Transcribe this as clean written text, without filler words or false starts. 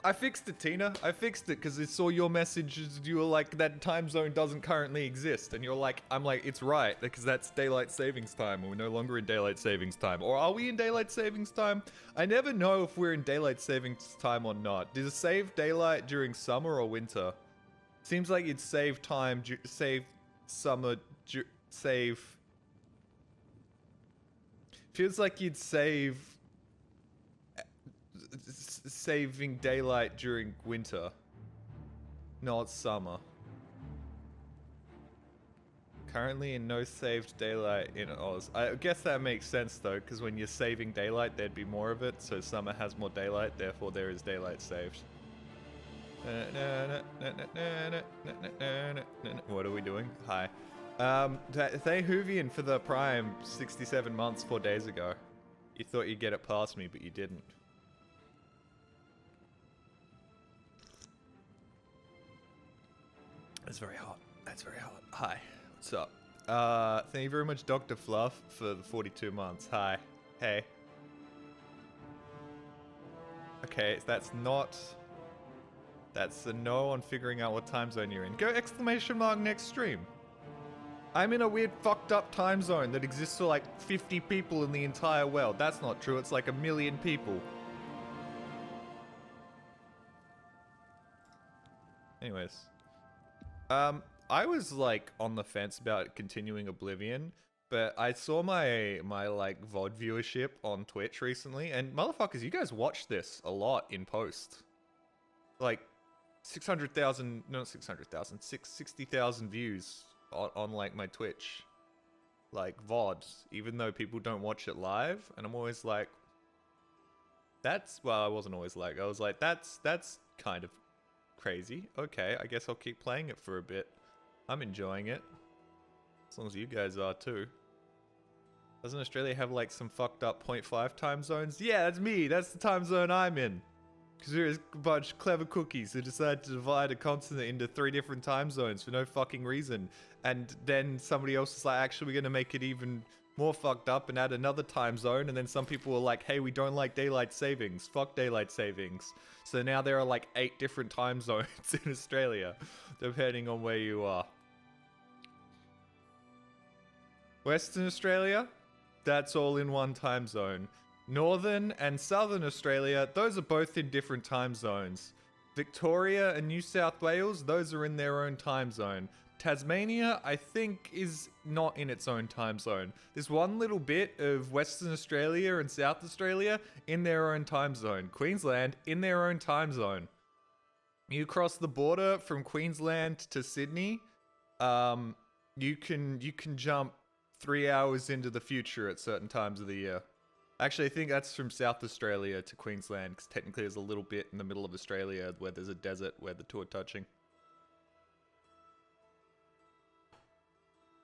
I fixed it, Tina. I fixed it because I saw your messages. You were like, that time zone doesn't currently exist. And you're like, I'm like, it's right, because that's daylight savings time. And we're no longer in daylight savings time. Or are we in daylight savings time? I never know if we're in daylight savings time or not. Does it save daylight during summer or winter? Seems like you'd save time, save summer, save... Feels like you'd save... saving daylight during winter. No, it's summer. Currently in no saved daylight in Oz. I guess that makes sense though, because when you're saving daylight, there'd be more of it, so summer has more daylight, therefore there is daylight saved. What are we doing? Hi. Thank Hoovian for the Prime 67 months 4 days ago. You thought you'd get it past me, but you didn't. That's very hot. That's very hot. Hi. What's up? Thank you very much, Dr. Fluff, for the 42 months. Hi. Hey. Okay, that's not... That's a no on figuring out what time zone you're in. Go exclamation mark next stream. I'm in a weird fucked up time zone that exists for like 50 people in the entire world. That's not true. It's like 1 million people. Anyways. I was like on the fence about continuing Oblivion, but I saw my like VOD viewership on Twitch recently, and motherfuckers, you guys watch this a lot in post. Like 600,000, not 600,000, 60,000 views on like my Twitch, like VOD, even though people don't watch it live, and I'm always like, well, I wasn't always like, I was like, that's kind of crazy. Okay, I guess I'll keep playing it for a bit. I'm enjoying it. As long as you guys are too. Doesn't Australia have like some fucked up 0.5 time zones? Yeah, that's me. That's the time zone I'm in. Because there's a bunch of clever cookies who decided to divide a continent into 3 different time zones for no fucking reason. And then somebody else is like, actually, we're going to make it even more fucked up and add another time zone. And then some people were like, hey, we don't like daylight savings. Fuck daylight savings. So now there are like 8 different time zones in Australia, depending on where you are. Western Australia, that's all in one time zone. Northern and Southern Australia, those are both in different time zones. Victoria and New South Wales, those are in their own time zone. Tasmania, I think, is not in its own time zone. There's one little bit of Western Australia and South Australia in their own time zone. Queensland, in their own time zone. You cross the border from Queensland to Sydney, you can jump 3 hours into the future at certain times of the year. Actually, I think that's from South Australia to Queensland, because technically there's a little bit in the middle of Australia where there's a desert where the two are touching.